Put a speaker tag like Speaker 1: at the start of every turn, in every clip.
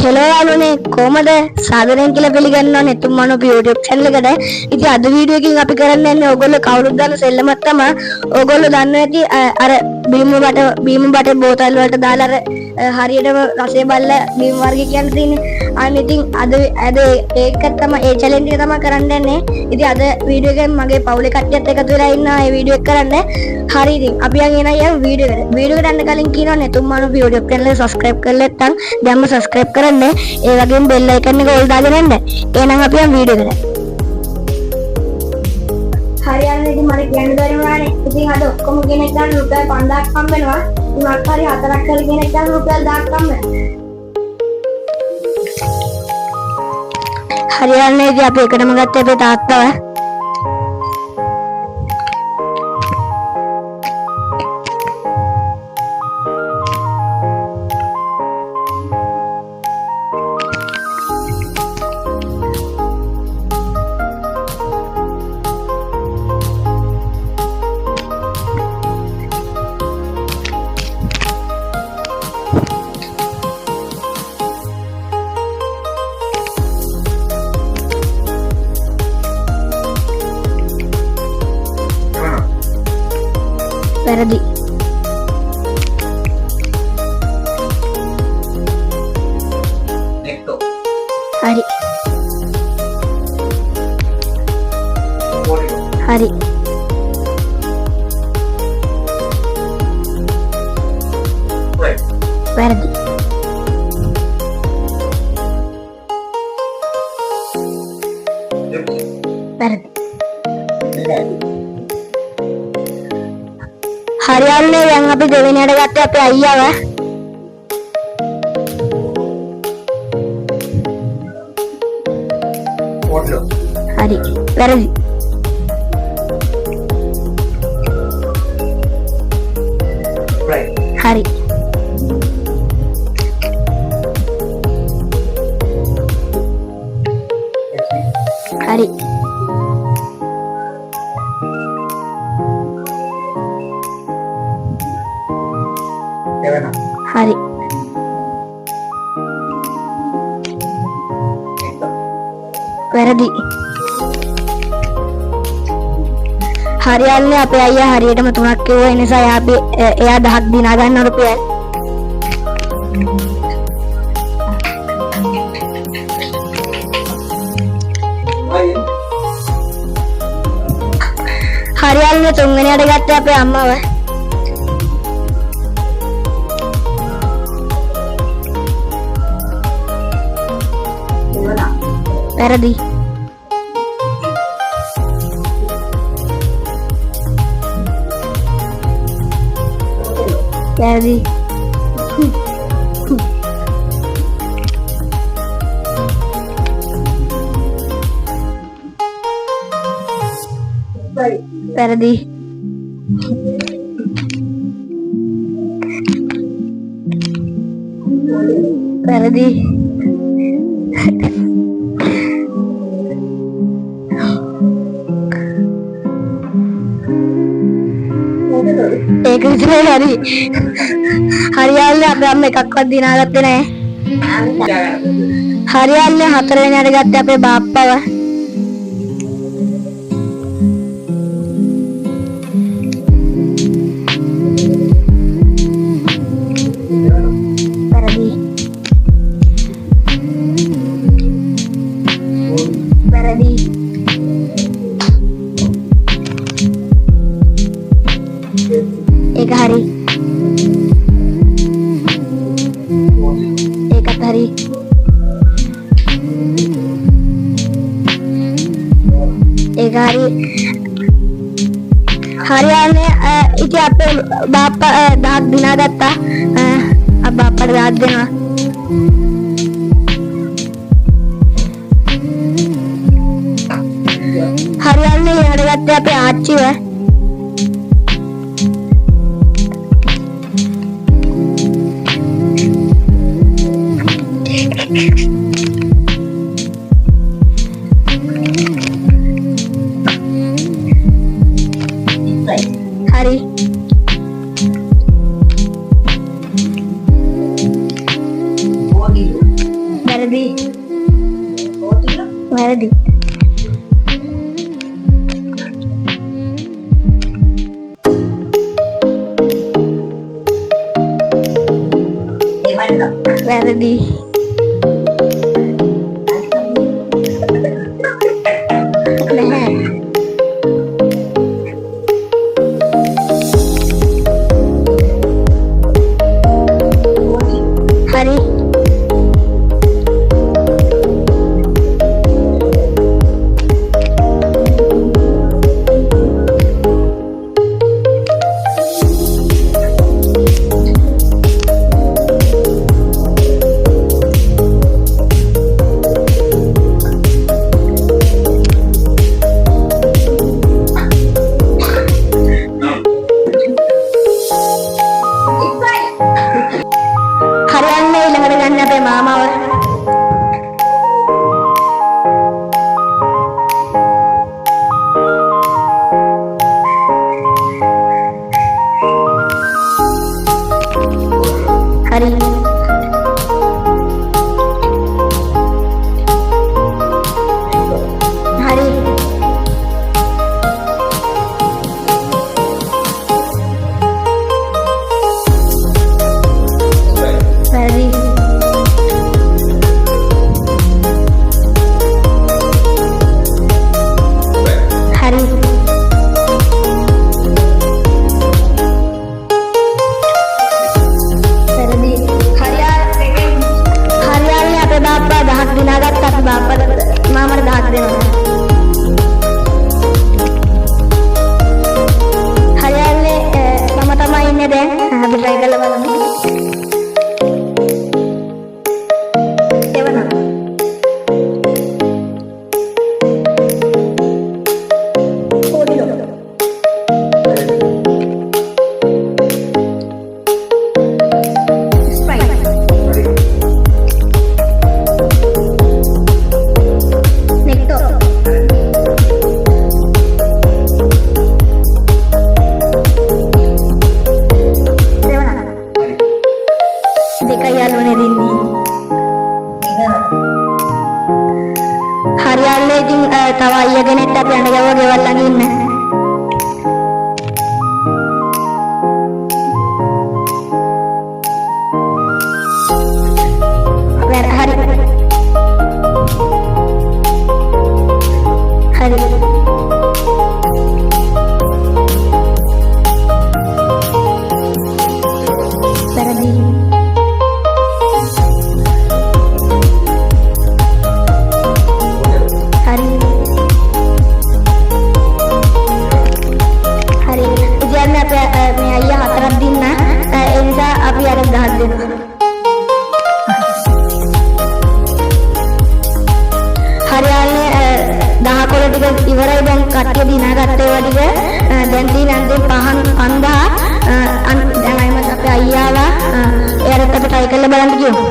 Speaker 1: Hello යාළුවනේ කොහමද සාදරයෙන් කියලා පිළිගන්නවා නෙතුම්මනෝ YouTube channel එකට. ඉතින් අද වීඩියෝ එකකින් අපි කරන්න යන්නේ ඕගොල්ලෝ කවුරුත් දන්න සෙල්ලමක් තමයි. ඕගොල්ලෝ දන්නවා ඇති අර බීම බට බෝතල් වලට දාලා අර හරියටම රසය බලලා බීම වර්ග කියන්න තියෙන්නේ. අන්න ඉතින් අද ඒක තමයි ඒ challenge එක තමයි කරන්න යන්නේ. ඉතින් අද වීඩියෝ එකෙන් මගේ පවුලේ කට්ටියත් එකතු වෙලා ඉන්නවා මේ වීඩියෝ එක කරන්න. හරි ඉතින් අපි යන් එන වීඩියෝ එකට. වීඩියෝ එකට යන්න කලින් කියනවා නෙතුම්මනෝ YouTube channel එක subscribe කරලා නැත්නම් දැන්ම subscribe කරන්න. ඒ වගේම bell icon එක ඕල් දාගෙන ඉන්න. එහෙනම් අපි යන් වීඩියෝ එකට. හරියන්නේ ඉතින් මට කියන්න බැරි වුණානේ. ඉතින් අද ඔක්කොම කෙනෙක් ගන්න රුපියල් 5000ක් හම්බ වෙනවා. ඉතින් හරි හතරක් හරි කෙනෙක් ගන්න රුපියල් 1000ක් හම්බ වෙනවා. හරියන්නේ ඉතින් අපි එකටම ගත්තේ අපේ තාත්තව. වැරදි.
Speaker 2: නෙක්ටෝ.
Speaker 1: හරි.
Speaker 2: පොරියෝ.
Speaker 1: හරි.
Speaker 2: රයිට්.
Speaker 1: වැරදි. වැරදි. හරියන්නේ දැන් අපි දෙවෙනියට ගත්තේ අපේ අයියාව.
Speaker 2: පොරියෝ.
Speaker 1: හරි. වැරදි.
Speaker 2: රයිට්.
Speaker 1: හරි. හරි.
Speaker 2: එවන.
Speaker 1: හරි. වැරදි. හරියන්නේ අපේ අයියා හරියටම 3ක් කිව්වා. ඒ නිසා එයා 10ක් දිනා ගන්න රුපියල්. හරියන්නේ තුන්වෙනියට ගත්තේ අපේ අම්මව. වැරදි. වැරදි. වැරදි. වැරදි. ඒක විතරයි හරි. හරියන්නේ අපි අම්ම එකක්වත් දිනාගත්තේ නැහැ. හරියන්නේ 4 වෙනියට ගත්තේ අපේ බාප්පව. වැරදි. වැරදි. ඒක හරි. ඒකත් හරි. ඒක හරි. හරියන්නේ ඉතින් අපේ බාප්පා 10ක් දිනා ගත්තා. අපේ බාප්පාට 10ක් දෙනවා. හරියන්නේ ඊට ගත්තේ අපේ ආච්චිව. හරි. වැරදි.
Speaker 2: පොටිලෝ.
Speaker 1: වැරදි.
Speaker 2: දෙවන.
Speaker 1: වැරදි. නැහැ. හරි. හරියන්නේ ඊළඟට ගන්න අපේ මාමාව. හරි. හරි. වැරදි. හරි. වැරදි. හරියන්නේ අපේ බාප්පා 10ක් දිනාගත්ත අපි බාප්පාට මාමට 10ක් දෙනවා. හරියන්නේ මම තමයි ඉන්නේ දැන්. අපි try කරලා බලමු. දෙවන. පොටිලෝ. ස්ප්‍රයිට්. නෙක්ටෝ. දෙවන. දෙකයි යාළුවනේ දෙන්නේ. හරියන්නේ ඉතින් තව අයියා කෙනෙක්ට අපි අඬ ගැවුවා ගෙවල් ළඟ ඉන්න. හරි. හරි. වැරදි. හරි. හරි. ඉතින් අපේ මේ අයියා හතරක් දින්න ඒ නිසා අපි අර 10ක් දෙනවා. හරියන්නේ 10 කොළ ටික ඉවරයි දැන් කට්ටිය දිනාගත්ත ඒවා ටික දැන් තියෙන අන්තිම 5000 දැන් අයිමත් අපේ අයියාලා එයාට අපි try කරලා බලන්න කියමු.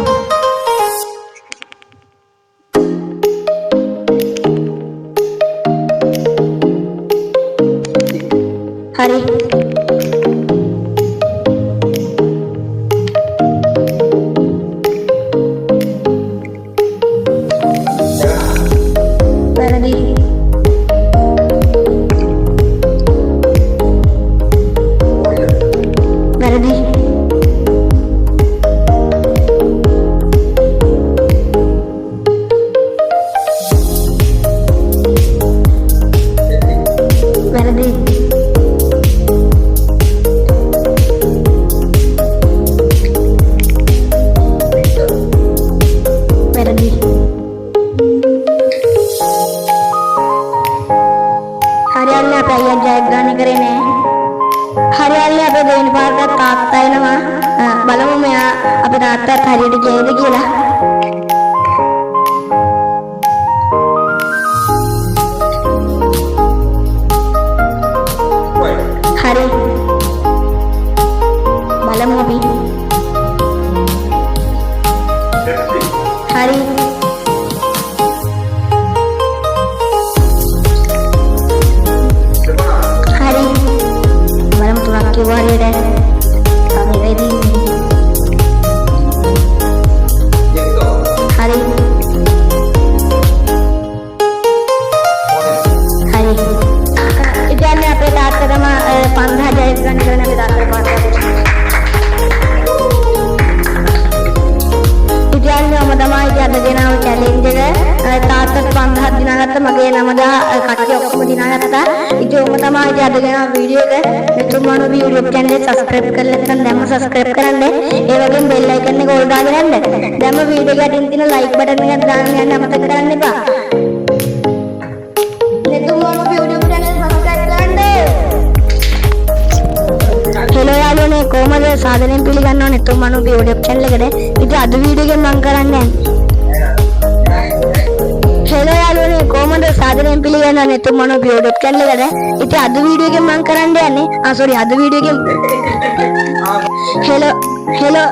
Speaker 1: හරි. වැරදි. වැරදි. වැරදි. වැරදි. හරියන්නේ අපේ අයියා ජයග්‍රහණය කරේ නෑ. හරියන්නේ අපේ දෙවෙනි පාරට තාත්තා එනවා. බලමු මෙයා අපේ තාත්තාත් හරියට කියයිද කියලා. හරි. බලමු අපි. හරි. හරි. බලමු තුනක් කිව්වා හරියට. අපි ready. හරි. දිනාගත්ත මගේ නම කට්ටිය ඔක්කොම දිනාගත්තා. ඉතින් ඔහොම තමයි ඉතින් අද ගෙන වීඩියෝ එක මෙතුම් මනෝපි YouTube channel එක subscribe කරලා නැත්නම් දැම්ම subscribe කරන්න. ඒ වගේම bell icon එක ඕල් දාගෙන යන්න. දැම්ම වීඩියෝ එකට තියෙන like button එක දාන්න යන්න අමතක කරන්න එපා. මෙතුම් මනෝපි YouTube channel subscribe කරන්න. හෙලෝ යාළුවනේ කොහමද සාදරයෙන් පිළිගන්නවා නෙතුම් මනෝපි YouTube channel එකට. ඉතින් අද වීඩියෝ එකෙන් මම කරන්නේ හෙලෝ යාළුවනේ කොහමද සාදරයෙන් පිළිගන්නවා නෙතුම් මනෝපි YouTube channel එකට. ඉතින් අද වීඩියෝ එකෙන් මම කරන්න යන්නේ අද වීඩියෝ එකෙන් හෙලෝ